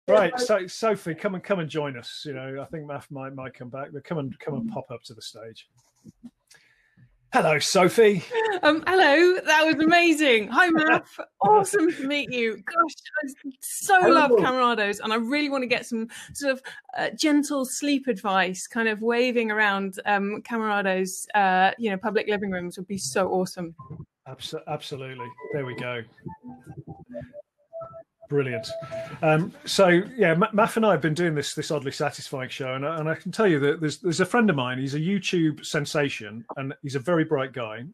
Right, so Sophie, come and join us. You know, I think Math might come back, but come and pop up to the stage. Hello, Sophie. Hello, that was amazing. Hi, Math. Awesome to meet you. Gosh, I so love Camarados, and I really want to get some sort of gentle sleep advice, kind of waving around Camarados. Public living rooms would be so awesome. Absolutely. There we go. Brilliant. So yeah, Math and I have been doing this oddly satisfying show, and I can tell you that there's a friend of mine. He's a YouTube sensation, and he's a very bright guy.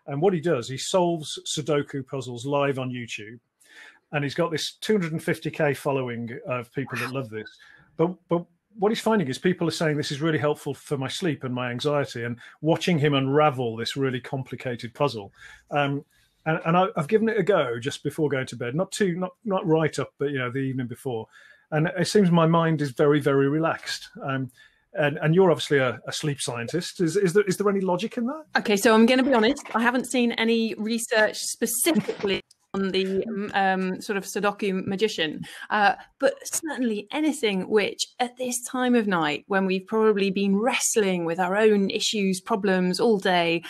And what he does, he solves Sudoku puzzles live on YouTube, and he's got this 250k following of people that love this. But what he's finding is people are saying this is really helpful for my sleep and my anxiety, and watching him unravel this really complicated puzzle. And I've given it a go just before going to bed, not right up, but the evening before, and it seems my mind is very, very relaxed. And you're obviously a sleep scientist. Is there any logic in that? Okay, so I'm going to be honest. I haven't seen any research specifically on the sort of Sudoku magician, but certainly anything which at this time of night, when we've probably been wrestling with our own issues, problems all day,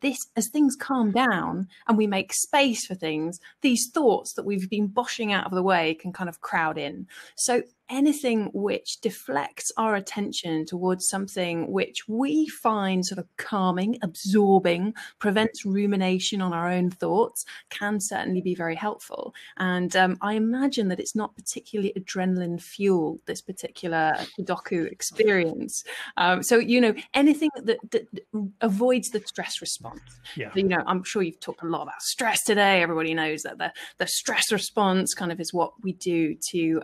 this, as things calm down and we make space for things, these thoughts that we've been boshing out of the way can kind of crowd in. So anything which deflects our attention towards something which we find sort of calming, absorbing, prevents rumination on our own thoughts, can certainly be very helpful. And I imagine that it's not particularly adrenaline fueled, this particular Sudoku experience. So anything that avoids the stress response. Yeah. I'm sure you've talked a lot about stress today. Everybody knows that the stress response kind of is what we do to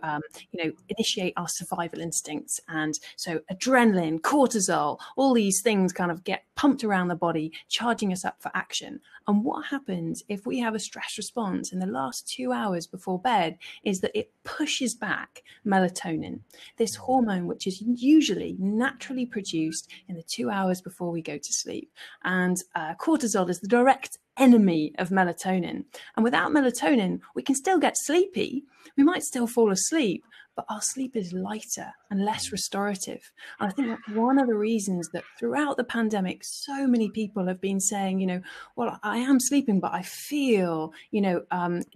initiate our survival instincts. And so adrenaline, cortisol, all these things kind of get pumped around the body, charging us up for action. And what happens if we have a stress response in the last 2 hours before bed is that it pushes back melatonin, this hormone which is usually naturally produced in the 2 hours before we go to sleep. And cortisol is the direct enemy of melatonin. And without melatonin, we can still get sleepy. We might still fall asleep, but our sleep is lighter and less restorative. And I think that's one of the reasons that throughout the pandemic, so many people have been saying, well, I am sleeping, but I feel,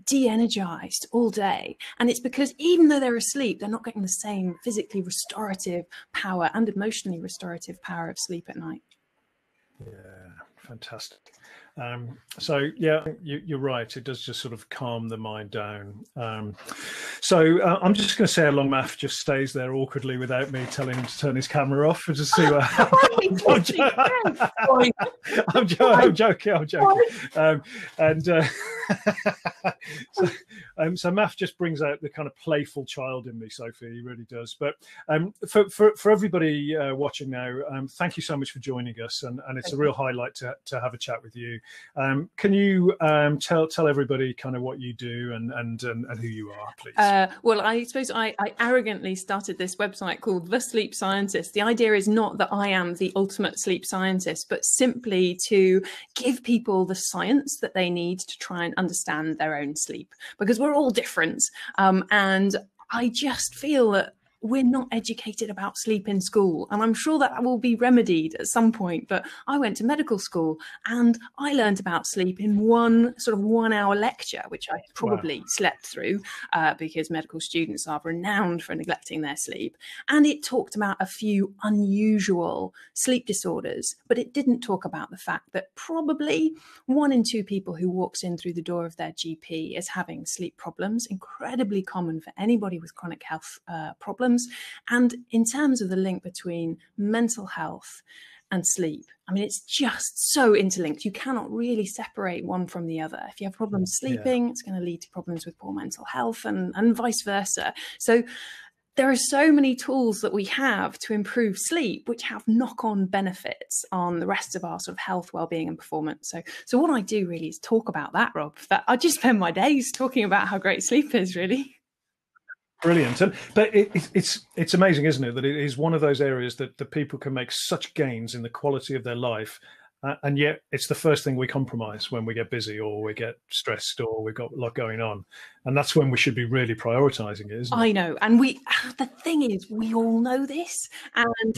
de-energized all day. And it's because even though they're asleep, they're not getting the same physically restorative power and emotionally restorative power of sleep at night. Yeah, fantastic. So yeah, you're right. It does just sort of calm the mind down. So I'm just going to say how long Math just stays there awkwardly without me telling him to turn his camera off and just see what I'm joking. So Math just brings out the kind of playful child in me, Sophie. He really does. But for everybody watching now, thank you so much for joining us, and it's a real highlight to have a chat with you. Can you tell everybody kind of what you do and who you are, please? Well, I suppose I arrogantly started this website called The Sleep Scientist. The idea is not that I am the ultimate sleep scientist, but simply to give people the science that they need to try and understand their own sleep, because we're all different. And I just feel that we're not educated about sleep in school, and I'm sure that will be remedied at some point. But I went to medical school and I learned about sleep in one sort of 1 hour lecture, which I probably slept through because medical students are renowned for neglecting their sleep. And it talked about a few unusual sleep disorders, but it didn't talk about the fact that probably 1 in 2 people who walks in through the door of their GP is having sleep problems, incredibly common for anybody with chronic health problems. And in terms of the link between mental health and sleep, I mean, it's just so interlinked. You cannot really separate one from the other. If you have problems sleeping, it's going to lead to problems with poor mental health and vice versa. So there are so many tools that we have to improve sleep, which have knock-on benefits on the rest of our sort of health, well-being and performance. So what I do really is talk about that, Rob. I just spend my days talking about how great sleep is, really. Brilliant. But it's amazing, isn't it, that it is one of those areas that the people can make such gains in the quality of their life And yet it's the first thing we compromise when we get busy or we get stressed or we've got a lot going on. And that's when we should be really prioritizing it, isn't it? I know. And the thing is, we all know this. And,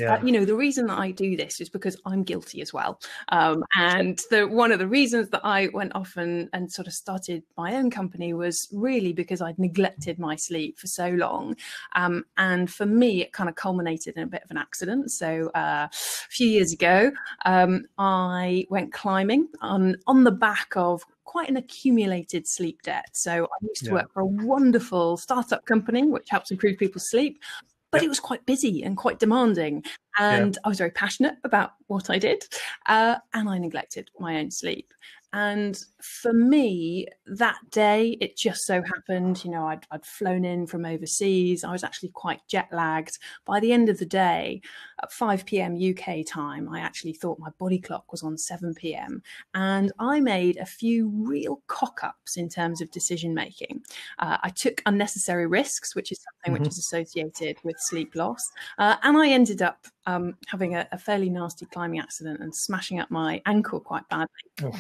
the reason that I do this is because I'm guilty as well. And one of the reasons that I went off and sort of started my own company was really because I'd neglected my sleep for so long. And for me, it kind of culminated in a bit of an accident. So a few years ago, I went climbing on the back of quite an accumulated sleep debt. So I used to work for a wonderful startup company, which helps improve people's sleep, but it was quite busy and quite demanding. And I was very passionate about what I did, and I neglected my own sleep. And for me, that day, it just so happened, I'd flown in from overseas. I was actually quite jet lagged. By the end of the day, at 5 p.m. UK time, I actually thought my body clock was on 7 p.m. And I made a few real cock-ups in terms of decision making. I took unnecessary risks, which is something which is associated with sleep loss. And I ended up having a fairly nasty climbing accident and smashing up my ankle quite badly.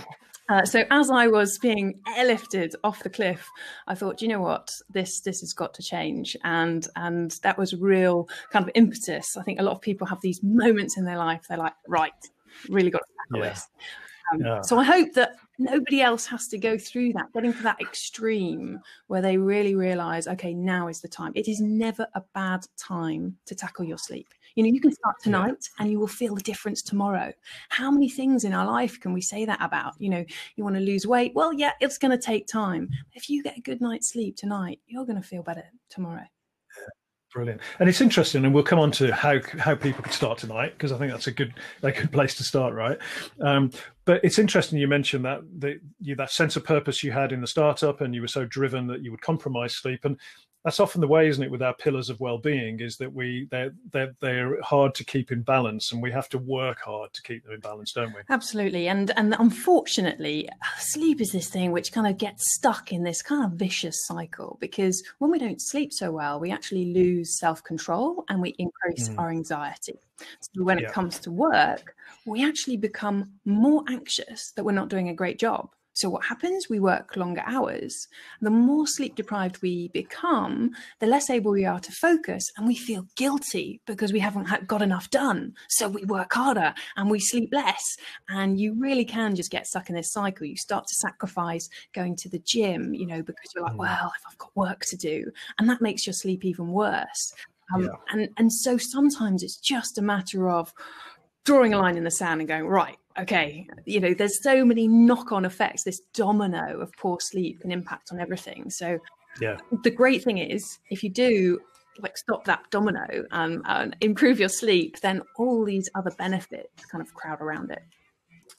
So as I was being airlifted off the cliff, I thought, you know what, this has got to change. And that was real kind of impetus. I think a lot of people have these moments in their life. They're like, right, really got to tackle this. So I hope that nobody else has to go through that, getting to that extreme where they really realize, okay, now is the time. It is never a bad time to tackle your sleep. You can start tonight and you will feel the difference tomorrow. How many things in our life can we say that about? You want to lose weight. Well, yeah, it's going to take time. If you get a good night's sleep tonight, you're going to feel better tomorrow. Brilliant. And it's interesting, and we'll come on to how people could start tonight, because I think that's a good place to start, right? But it's interesting you mentioned that sense of purpose you had in the startup, and you were so driven that you would compromise sleep. And that's often the way, isn't it, with our pillars of well-being, is that they're hard to keep in balance, and we have to work hard to keep them in balance, don't we? Absolutely. And unfortunately, sleep is this thing which kind of gets stuck in this kind of vicious cycle, because when we don't sleep so well, we actually lose self-control and we increase our anxiety. So when it comes to work, we actually become more anxious that we're not doing a great job. So what happens? We work longer hours. The more sleep deprived we become, the less able we are to focus, and we feel guilty because we haven't got enough done. So we work harder and we sleep less. And you really can just get stuck in this cycle. You start to sacrifice going to the gym, because you're like, well, if I've got work to do, and that makes your sleep even worse. And so sometimes it's just a matter of drawing a line in the sand and going, right, okay, there's so many knock-on effects. This domino of poor sleep can impact on everything. So the great thing is, if you do stop that domino and improve your sleep, then all these other benefits kind of crowd around it.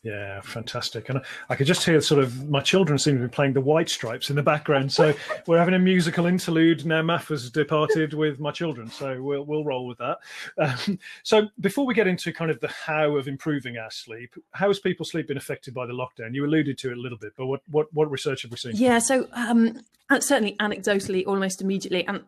Yeah, fantastic. And I could just hear sort of my children seem to be playing the White Stripes in the background. So we're having a musical interlude. Now Maf has departed with my children. So we'll roll with that. So before we get into kind of the how of improving our sleep, how has people's sleep been affected by the lockdown? You alluded to it a little bit, but what research have we seen? Yeah, so certainly anecdotally, almost immediately, and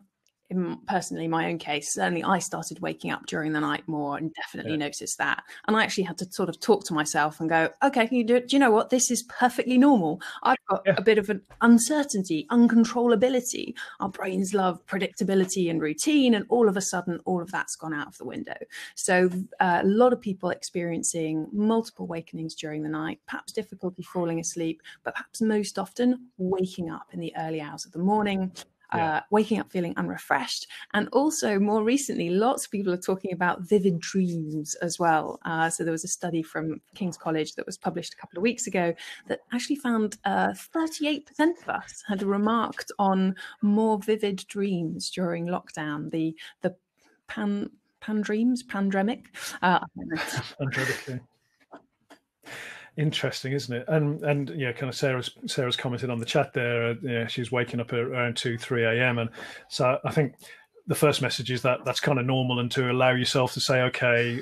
personally, my own case, certainly I started waking up during the night more and definitely noticed that. And I actually had to sort of talk to myself and go, okay, can you do it? Do you know what? This is perfectly normal. I've got a bit of an uncertainty, uncontrollability. Our brains love predictability and routine. And all of a sudden, all of that's gone out of the window. So a lot of people experiencing multiple awakenings during the night, perhaps difficulty falling asleep, but perhaps most often waking up in the early hours of the morning. Waking up feeling unrefreshed. And also more recently, lots of people are talking about vivid dreams as well. So there was a study from King's College that was published a couple of weeks ago that actually found 38% of us had remarked on more vivid dreams during lockdown. The pandemic. Interesting, isn't it? And kind of Sarah's commented on the chat there. She's waking up at around 2-3 a.m. And so I think the first message is that that's kind of normal, and to allow yourself to say, okay,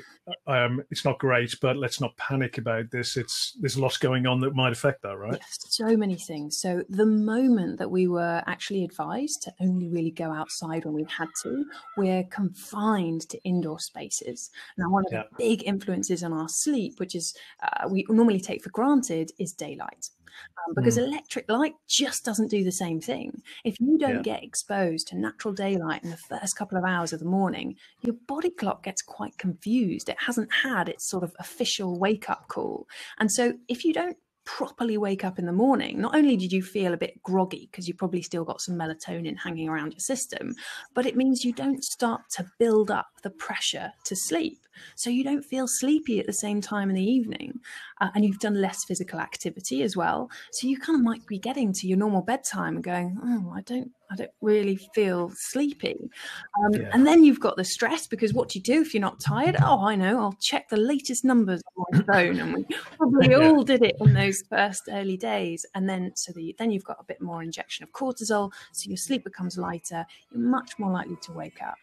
it's not great, but let's not panic about this. There's lots going on that might affect that, right? Yes, so many things. So the moment that we were actually advised to only really go outside when we had to, we're confined to indoor spaces. Now, one of the big influences on our sleep, which is we normally take for granted, is daylight. Because electric light just doesn't do the same thing. If you don't get exposed to natural daylight in the first couple of hours of the morning, your body clock gets quite confused. It hasn't had its sort of official wake-up call. And so if you don't properly wake up in the morning, not only did you feel a bit groggy because you probably still got some melatonin hanging around your system, but it means you don't start to build up the pressure to sleep. So you don't feel sleepy at the same time in the evening, and you've done less physical activity as well. So you kind of might be getting to your normal bedtime and going, oh, I don't really feel sleepy. And then you've got the stress, because what do you do if you're not tired? Oh, I know, I'll check the latest numbers on my phone. And we probably all did it in those first early days. And then then you've got a bit more injection of cortisol, so your sleep becomes lighter. You're much more likely to wake up.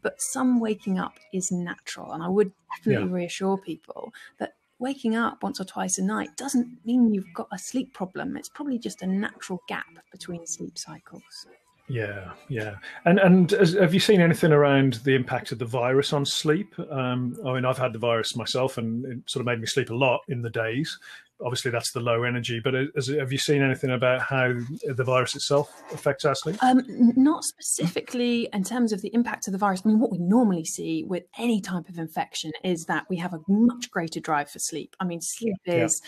But some waking up is natural. And I would definitely reassure people that waking up once or twice a night doesn't mean you've got a sleep problem. It's probably just a natural gap between sleep cycles. Yeah. And have you seen anything around the impact of the virus on sleep? I mean, I've had the virus myself, and it sort of made me sleep a lot in the days. Obviously, that's the low energy. But have you seen anything about how the virus itself affects our sleep? Not specifically in terms of the impact of the virus. I mean, what we normally see with any type of infection is that we have a much greater drive for sleep. I mean, sleep is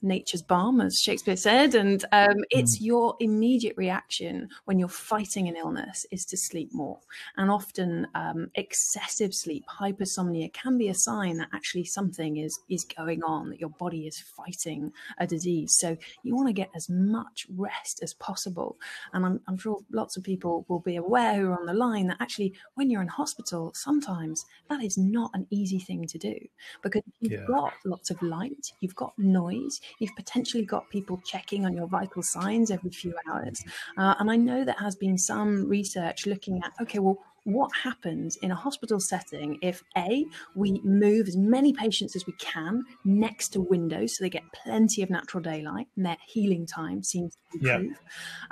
nature's balm, as Shakespeare said, and it's your immediate reaction when you're fighting an illness is to sleep more. And often excessive sleep, hypersomnia, can be a sign that actually something is going on, that your body is fighting a disease. So you want to get as much rest as possible. And I'm sure lots of people will be aware who are on the line that actually when you're in hospital, sometimes that is not an easy thing to do, because you've got lots of light, you've got noise, you've potentially got people checking on your vital signs every few hours. And I know there has been some research looking at, okay, well, what happens in a hospital setting if we move as many patients as we can next to windows so they get plenty of natural daylight and their healing time seems to improve,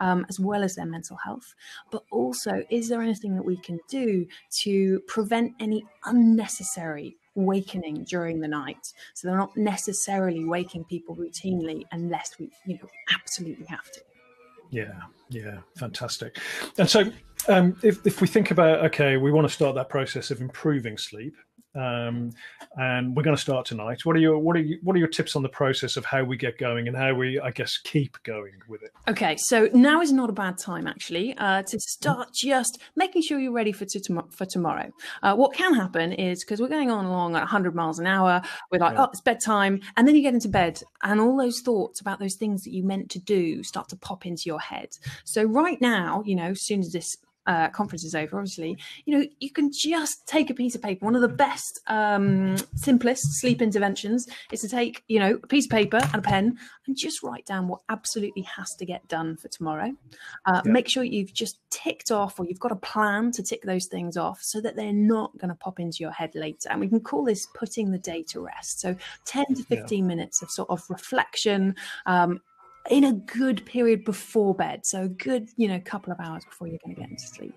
as well as their mental health. But also, is there anything that we can do to prevent any unnecessary wakening during the night? So they're not necessarily waking people routinely unless we absolutely have to. Yeah, fantastic. And so if we think about, okay, we want to start that process of improving sleep, and we're going to start tonight. What are your tips on the process of how we get going and how we, I guess, keep going with it? Okay, so now is not a bad time actually to start just making sure you're ready for tomorrow. What can happen is, because we're going on along at 100 miles an hour, we're like, oh, it's bedtime, and then you get into bed, and all those thoughts about those things that you meant to do start to pop into your head. So right now, as soon as this conference is over, obviously, you can just take a piece of paper. One of the best, simplest sleep interventions is to take, a piece of paper and a pen and just write down what absolutely has to get done for tomorrow. Make sure you've just ticked off, or you've got a plan to tick those things off so that they're not going to pop into your head later. And we can call this putting the day to rest. So 10 to 15 minutes of sort of reflection, in a good period before bed. So a good, couple of hours before you're going to get into sleep.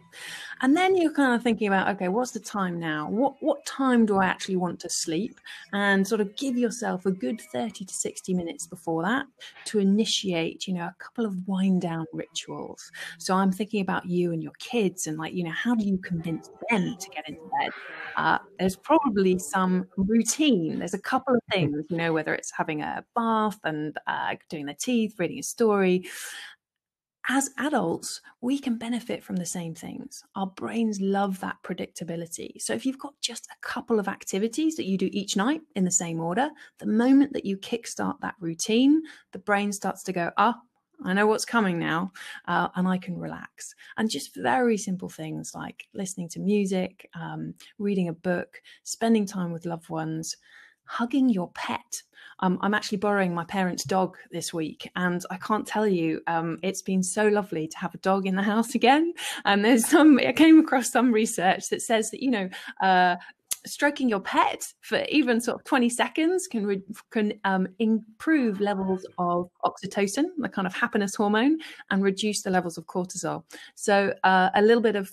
And then you're kind of thinking about, okay, what's the time now? What time do I actually want to sleep? And sort of give yourself a good 30 to 60 minutes before that to initiate, a couple of wind down rituals. So I'm thinking about you and your kids and how do you convince them to get into bed? There's probably some routine. There's a couple of things, whether it's having a bath and doing their teeth, reading a story. As adults, we can benefit from the same things. Our brains love that predictability. So if you've got just a couple of activities that you do each night in the same order, the moment that you kickstart that routine, the brain starts to go, I know what's coming now, and I can relax. And just very simple things like listening to music, reading a book, spending time with loved ones, hugging your pet. I'm actually borrowing my parents' dog this week, and I can't tell you, it's been so lovely to have a dog in the house again. And I came across some research that says that, stroking your pet for even sort of 20 seconds can improve levels of oxytocin, the kind of happiness hormone, and reduce the levels of cortisol. So a little bit of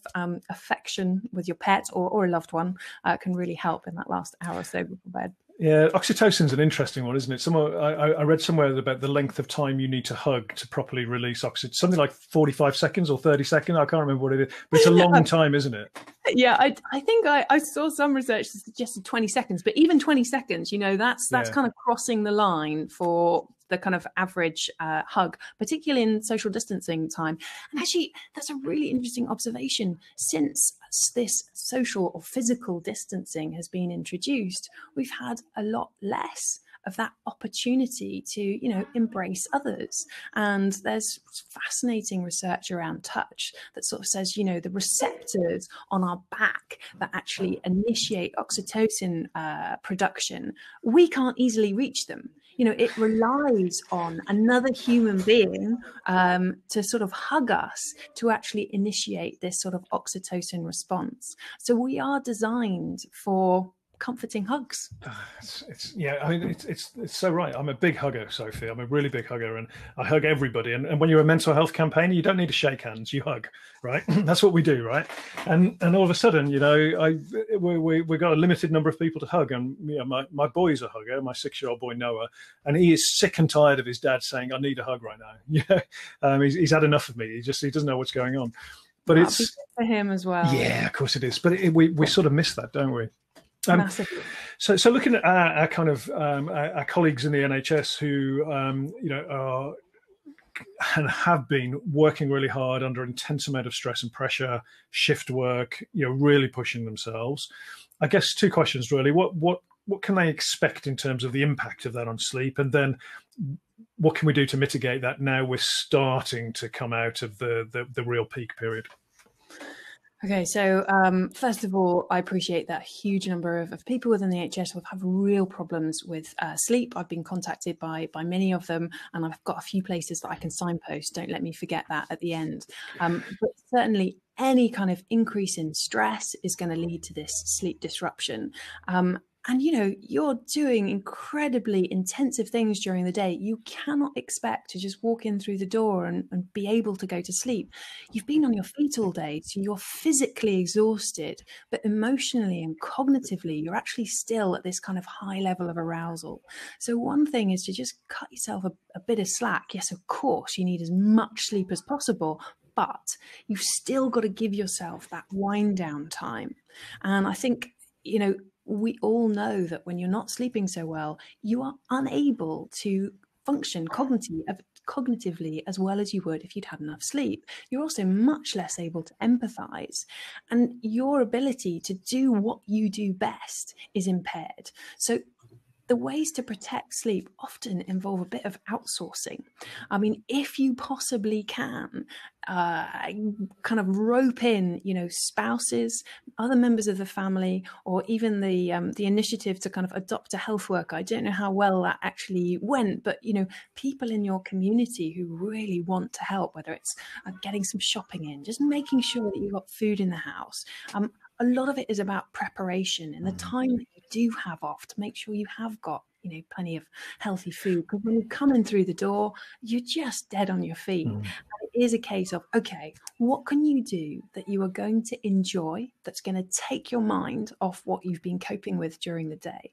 affection with your pet or a loved one can really help in that last hour or so before bed. Yeah, oxytocin's an interesting one, isn't it? I read somewhere about the length of time you need to hug to properly release oxytocin. Something like 45 seconds or 30 seconds. I can't remember what it is, but it's a long time, isn't it? Yeah, I think I saw some research that suggested 20 seconds, but even 20 seconds, that's kind of crossing the line for the kind of average hug, particularly in social distancing time. And actually, that's a really interesting observation. Since this social or physical distancing has been introduced, we've had a lot less of that opportunity to, embrace others. And there's fascinating research around touch that sort of says, the receptors on our back that actually initiate oxytocin production, we can't easily reach them. It relies on another human being to sort of hug us to actually initiate this sort of oxytocin response. So we are designed for comforting hugs. It's so right. I'm a big hugger, Sophie. I'm a really big hugger, and I hug everybody. And when you're a mental health campaigner, you don't need to shake hands, you hug, right? That's what we do, right? And all of a sudden, we got a limited number of people to hug, and my boy's a hugger, my 6-year-old boy Noah, and he is sick and tired of his dad saying, "I need a hug right now." He's had enough of me. He doesn't know what's going on. But it's for him as well. Yeah, of course it is. But we sort of miss that, don't we? Massively. So looking at our kind of our colleagues in the NHS who are and have been working really hard under intense amount of stress and pressure, shift work, really pushing themselves. I guess 2 questions really. What can they expect in terms of the impact of that on sleep, and then what can we do to mitigate that now we're starting to come out of the real peak period? Okay, so first of all, I appreciate that a huge number of people within the NHS have real problems with sleep. I've been contacted by many of them, and I've got a few places that I can signpost. Don't let me forget that at the end. But certainly any kind of increase in stress is going to lead to this sleep disruption. And, you're doing incredibly intensive things during the day. You cannot expect to just walk in through the door and be able to go to sleep. You've been on your feet all day, so you're physically exhausted, but emotionally and cognitively, you're actually still at this kind of high level of arousal. So one thing is to just cut yourself a bit of slack. Yes, of course, you need as much sleep as possible, but you've still got to give yourself that wind down time. And I think, we all know that when you're not sleeping so well, you are unable to function cognitively as well as you would if you'd had enough sleep. You're also much less able to empathize, and your ability to do what you do best is impaired. So the ways to protect sleep often involve a bit of outsourcing. I mean, if you possibly can, kind of rope in, spouses, other members of the family, or even the initiative to kind of adopt a health worker. I don't know how well that actually went, but people in your community who really want to help, whether it's getting some shopping in, just making sure that you've got food in the house. A lot of it is about preparation and the time that you do have off to make sure you have got, plenty of healthy food. Because when you come in through the door, you're just dead on your feet. And it is a case of, okay, what can you do that you are going to enjoy, that's going to take your mind off what you've been coping with during the day?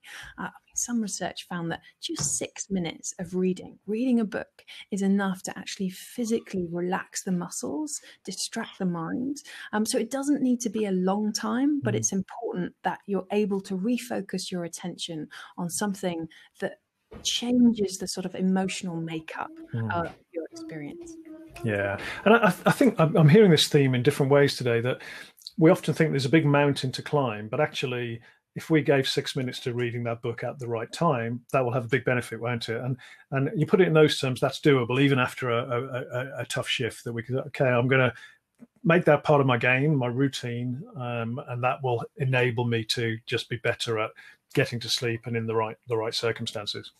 Some research found that just 6 minutes of reading a book is enough to actually physically relax the muscles, distract the mind. So it doesn't need to be a long time, but it's important that you're able to refocus your attention on something that changes the sort of emotional makeup of your experience. Yeah. And I think I'm hearing this theme in different ways today, that we often think there's a big mountain to climb, but actually, if we gave 6 minutes to reading that book at the right time, that will have a big benefit, won't it? And you put it in those terms, that's doable, even after a tough shift, that we could, okay, I'm going to make that part of my game, my routine, and that will enable me to just be better at getting to sleep and in the right circumstances.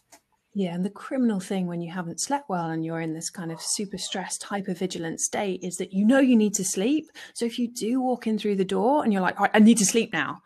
Yeah, and the criminal thing when you haven't slept well and you're in this kind of super stressed, hyper-vigilant state is that you know you need to sleep. So if you do walk in through the door and you're like, all right, I need to sleep now,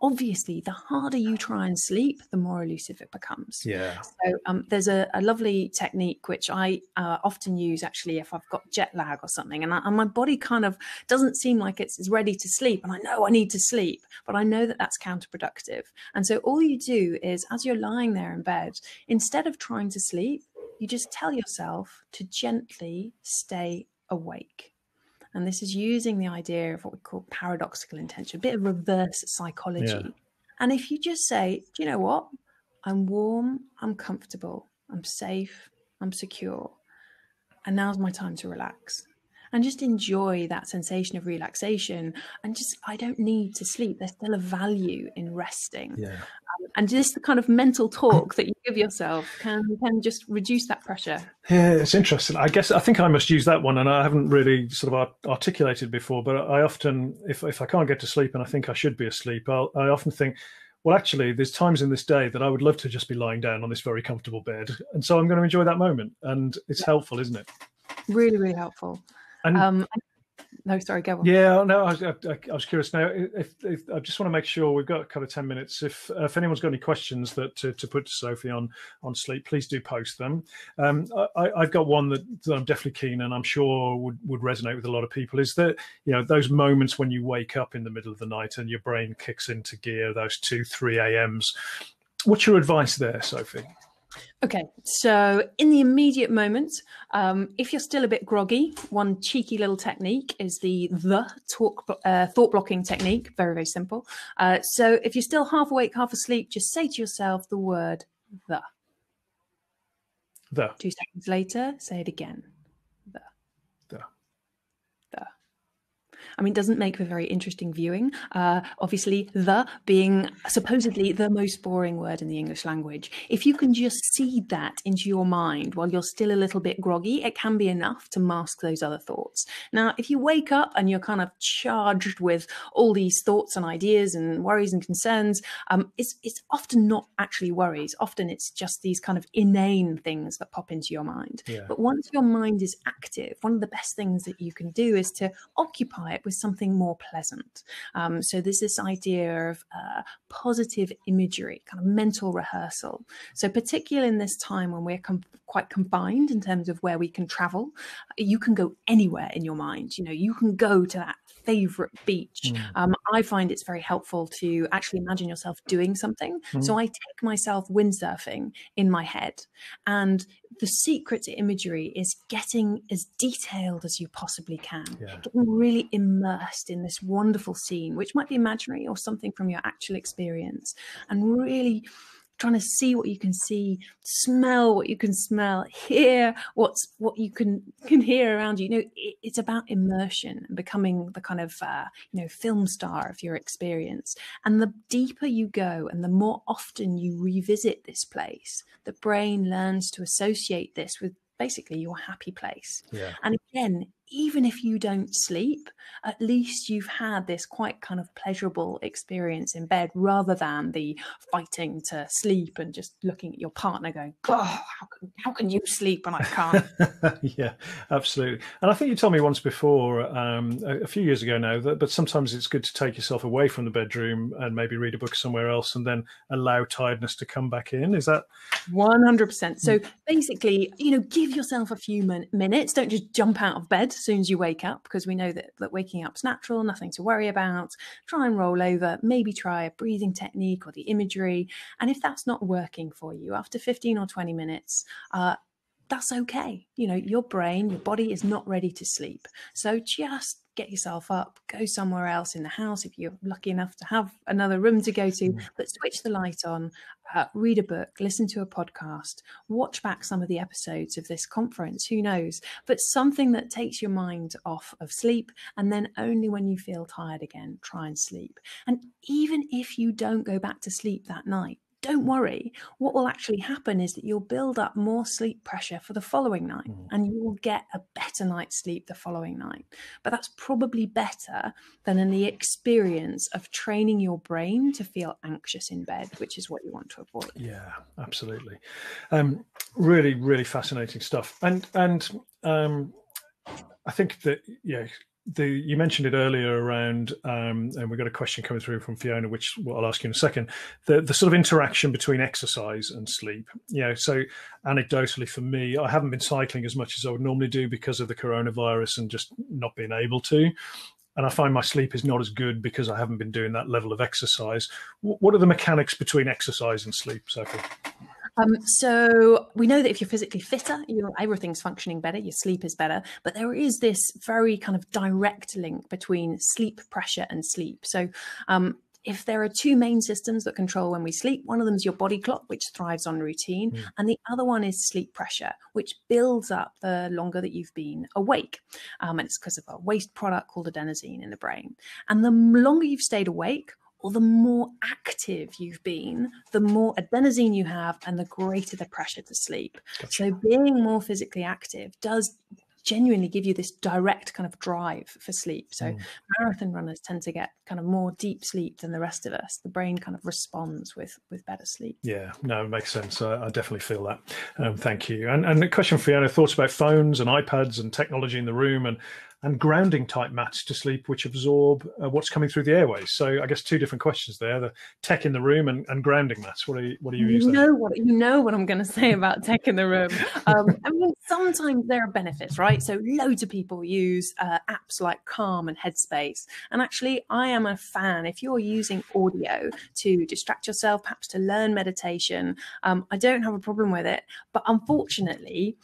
obviously the harder you try and sleep, the more elusive it becomes. Yeah. So there's a lovely technique which I often use actually if I've got jet lag or something, and my body kind of doesn't seem like it's ready to sleep, and I know I need to sleep, but I know that that's counterproductive. And so all you do is, as you're lying there in bed, instead of trying to sleep, you just tell yourself to gently stay awake. And this is using the idea of what we call paradoxical intention, a bit of reverse psychology. Yeah. And if you just say, do you know what? I'm warm, I'm comfortable, I'm safe, I'm secure, and now's my time to relax. And just enjoy that sensation of relaxation. And just, I don't need to sleep. There's still a value in resting. Yeah. And just the kind of mental talk that you give yourself can just reduce that pressure. Yeah, it's interesting. I think I must use that one, and I haven't really sort of articulated before, but I often, if I can't get to sleep and I think I should be asleep, I often think, well, actually, there's times in this day that I would love to just be lying down on this very comfortable bed. And so I'm going to enjoy that moment. And it's helpful, isn't it? Really, really helpful. And, no, sorry, go on. Yeah, no, I was curious now. If I just want to make sure we've got kind of 10 minutes. If anyone's got any questions that to put to Sophie on sleep, please do post them. I've got one that I'm definitely keen, and I'm sure would resonate with a lot of people. Is that, you know, those moments when you wake up in the middle of the night and your brain kicks into gear, those 2-3 a.m.s. What's your advice there, Sophie? Okay, so in the immediate moment, if you're still a bit groggy, one cheeky little technique is the thought blocking technique. Very, very simple. So if you're still half awake, half asleep, just say to yourself the word the. 2 seconds later, say it again. The. I mean, it doesn't make for very interesting viewing. Obviously, the being supposedly the most boring word in the English language. If you can just seed that into your mind while you're still a little bit groggy, it can be enough to mask those other thoughts. Now, if you wake up and you're kind of charged with all these thoughts and ideas and worries and concerns, it's often not actually worries. Often it's just these kind of inane things that pop into your mind. Yeah. But once your mind is active, one of the best things that you can do is to occupy it with something more pleasant. So there's this idea of positive imagery, kind of mental rehearsal. So particularly in this time when we're quite confined in terms of where we can travel, you can go anywhere in your mind. You know, you can go to that favorite beach. I find it's very helpful to actually imagine yourself doing something. So I take myself windsurfing in my head, and the secret to imagery is getting as detailed as you possibly can, getting really immersed in this wonderful scene, which might be imaginary or something from your actual experience, and really trying to see what you can see, smell what you can smell, hear what you can hear around you. You know, it's about immersion and becoming the kind of film star of your experience. And the deeper you go and the more often you revisit this place, the brain learns to associate this with basically your happy place. Yeah. And again, even if you don't sleep, at least you've had this quite kind of pleasurable experience in bed, rather than the fighting to sleep and just looking at your partner going, oh, how can you sleep and I can't? Yeah, absolutely. And I think you told me once before, a few years ago now, but sometimes it's good to take yourself away from the bedroom and maybe read a book somewhere else and then allow tiredness to come back in. Is that 100%? So basically, give yourself a few minutes. Don't just jump out of bed as soon as you wake up, because we know that waking up's natural, nothing to worry about. Try and roll over, maybe try a breathing technique or the imagery. And if that's not working for you after 15 or 20 minutes, that's okay. Your brain, your body is not ready to sleep. So just get yourself up, go somewhere else in the house if you're lucky enough to have another room to go to, but switch the light on, read a book, listen to a podcast, watch back some of the episodes of this conference, who knows, but something that takes your mind off of sleep, and then only when you feel tired again, try and sleep. And even if you don't go back to sleep that night, don't worry. What will actually happen is that you'll build up more sleep pressure for the following night, and you will get a better night's sleep the following night. But that's probably better than in the experience of training your brain to feel anxious in bed, which is what you want to avoid. Yeah, absolutely. Really, really fascinating stuff. And I think that, you mentioned it earlier around, and we've got a question coming through from Fiona, which I'll ask you in a second, the sort of interaction between exercise and sleep. So anecdotally for me, I haven't been cycling as much as I would normally do because of the coronavirus and just not being able to. And I find my sleep is not as good because I haven't been doing that level of exercise. What are the mechanics between exercise and sleep, Sophie? So we know that if you're physically fitter, everything's functioning better, your sleep is better. But there is this very kind of direct link between sleep pressure and sleep. So if there are two main systems that control when we sleep, one of them is your body clock, which thrives on routine, and the other one is sleep pressure, which builds up the longer that you've been awake. And it's because of a waste product called adenosine in the brain. And the longer you've stayed awake, or the more active you've been, the more adenosine you have and the greater the pressure to sleep. Gotcha. So being more physically active does genuinely give you this direct kind of drive for sleep. So marathon runners tend to get kind of more deep sleep than the rest of us. The brain kind of responds with better sleep. Yeah, no, it makes sense. I definitely feel that. Thank you. And the question for Fiona, thoughts about phones and iPads and technology in the room and grounding type mats to sleep, which absorb what's coming through the airways. So I guess two different questions there: the tech in the room and grounding mats. What do you use? You know what I'm going to say about tech in the room. I mean, sometimes there are benefits, right? So loads of people use apps like Calm and Headspace, and actually, I am a fan. If you're using audio to distract yourself, perhaps to learn meditation, I don't have a problem with it. But unfortunately,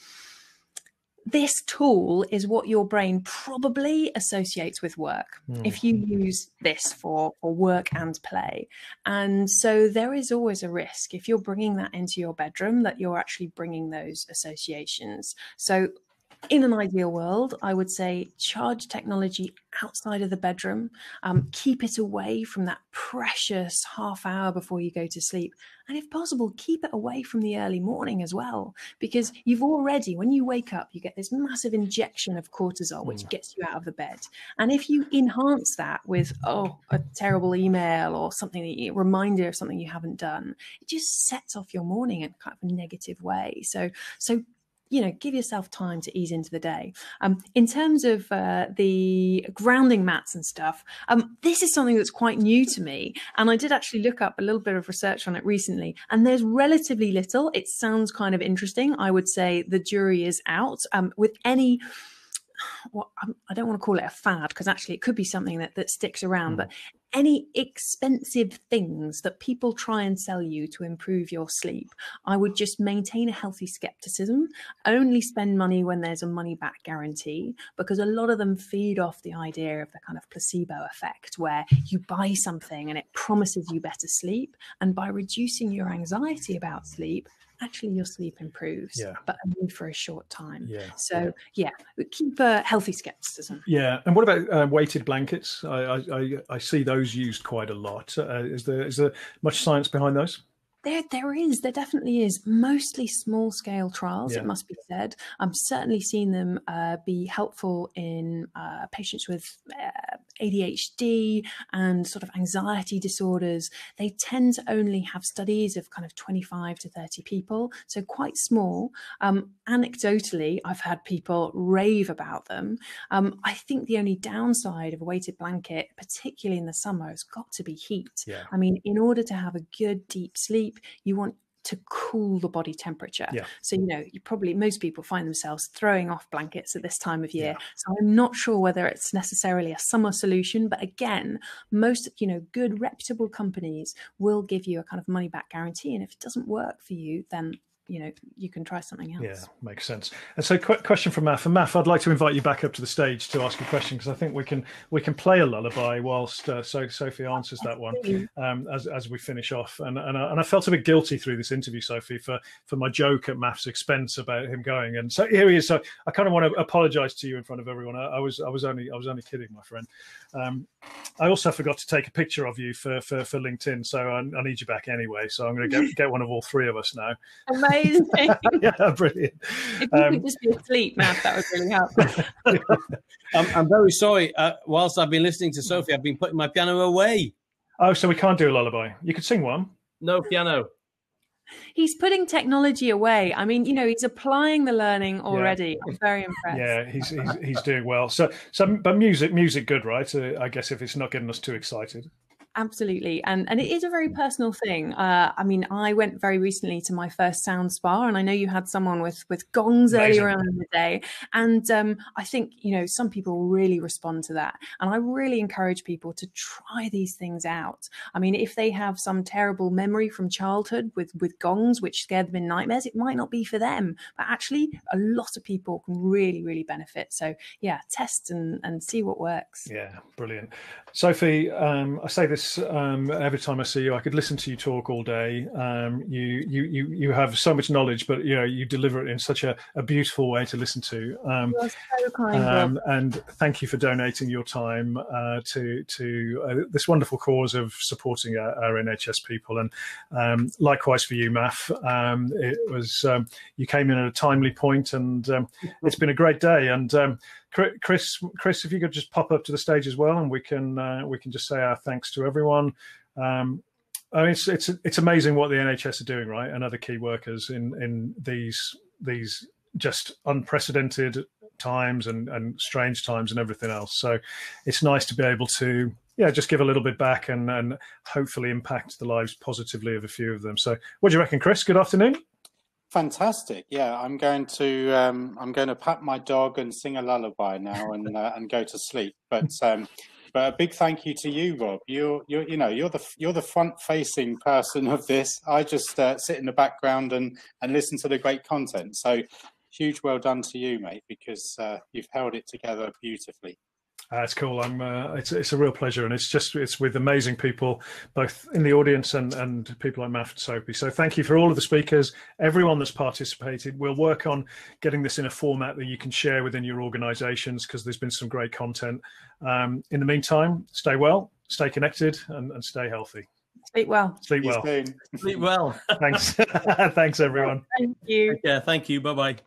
this tool is what your brain probably associates with work if you use this for work and play. And so there is always a risk if you're bringing that into your bedroom that you're actually bringing those associations. So in an ideal world, I would say charge technology outside of the bedroom, keep it away from that precious half hour before you go to sleep. And if possible, keep it away from the early morning as well, because you've already, when you wake up, you get this massive injection of cortisol, which gets you out of the bed. And if you enhance that with, a terrible email or something, a reminder of something you haven't done, it just sets off your morning in kind of a negative way. So give yourself time to ease into the day. In terms of the grounding mats and stuff, this is something that's quite new to me. And I did actually look up a little bit of research on it recently. And there's relatively little. It sounds kind of interesting. I would say the jury is out. With any... I don't want to call it a fad, because actually it could be something that sticks around, but any expensive things that people try and sell you to improve your sleep, I would just maintain a healthy skepticism. Only spend money when there's a money back guarantee, because a lot of them feed off the idea of the kind of placebo effect where you buy something and it promises you better sleep. And by reducing your anxiety about sleep, actually your sleep improves, but only for a short time. Keep a healthy skepticism. And what about weighted blankets? I see those used quite a lot. Is there much science behind those? There definitely is. Mostly small scale trials, it must be said. I've certainly seen them be helpful in patients with ADHD and sort of anxiety disorders. They tend to only have studies of kind of 25 to 30 people, so quite small. Anecdotally, I've had people rave about them. I think the only downside of a weighted blanket, particularly in the summer, has got to be heat. I mean, in order to have a good deep sleep, you want to cool the body temperature. So, most people find themselves throwing off blankets at this time of year. So I'm not sure whether it's necessarily a summer solution, but again, most, good reputable companies will give you a kind of money back guarantee. And if it doesn't work for you, then you can try something else. Yeah, makes sense. And so question from Maf. And Maf, I'd like to invite you back up to the stage to ask a question, because I think we can play a lullaby whilst Sophie answers that one as we finish off. And I felt a bit guilty through this interview, Sophie, for my joke at Maf's expense about him going. And so here he is. So I kind of want to apologise to you in front of everyone. I was only kidding, my friend. I also forgot to take a picture of you for LinkedIn, so I need you back anyway. So I'm going to get one of all three of us now. Amazing. Yeah, brilliant. If you could just be asleep, Matt, that would really help. I'm very sorry. Whilst I've been listening to Sophie, I've been putting my piano away. Oh, so we can't do a lullaby. You could sing one. No piano. He's putting technology away. I mean, he's applying the learning already. I'm very impressed. Yeah, he's doing well. But music good, right? I guess if it's not getting us too excited. Absolutely. And it is a very personal thing. I mean, I went very recently to my first sound spa, and I know you had someone with gongs earlier on in the day. And I think, some people really respond to that. And I really encourage people to try these things out. I mean, if they have some terrible memory from childhood with gongs, which scared them in nightmares, it might not be for them. But actually, a lot of people can really, really benefit. So yeah, test and see what works. Yeah, brilliant. Sophie, I say this every time I see you. I could listen to you talk all day. You have so much knowledge, but you deliver it in such a beautiful way to listen to. You're so kind, and thank you for donating your time to this wonderful cause of supporting our NHS people. And likewise for you, Maf. It was you came in at a timely point, and it's been a great day. And Chris, if you could just pop up to the stage as well, and we can just say our thanks to everyone. I mean, it's amazing what the NHS are doing, right, and other key workers in these just unprecedented times and strange times and everything else. So it's nice to be able to just give a little bit back and hopefully impact the lives positively of a few of them. So what do you reckon, Chris? Good afternoon. Fantastic. Yeah, I'm going to pat my dog and sing a lullaby now and go to sleep. But a big thank you to you, Rob. You're the front-facing person of this. I just sit in the background and listen to the great content. So huge well done to you, mate, because you've held it together beautifully. That's cool. It's a real pleasure, and it's with amazing people, both in the audience and people like Matt and Sophie. So thank you for all of the speakers, everyone that's participated. We'll work on getting this in a format that you can share within your organisations, because there's been some great content. In the meantime, stay well, stay connected, and stay healthy. Sleep well. Sleep well. Sleep well. Thanks. Thanks, everyone. Thank you. Yeah, thank you. Bye-bye.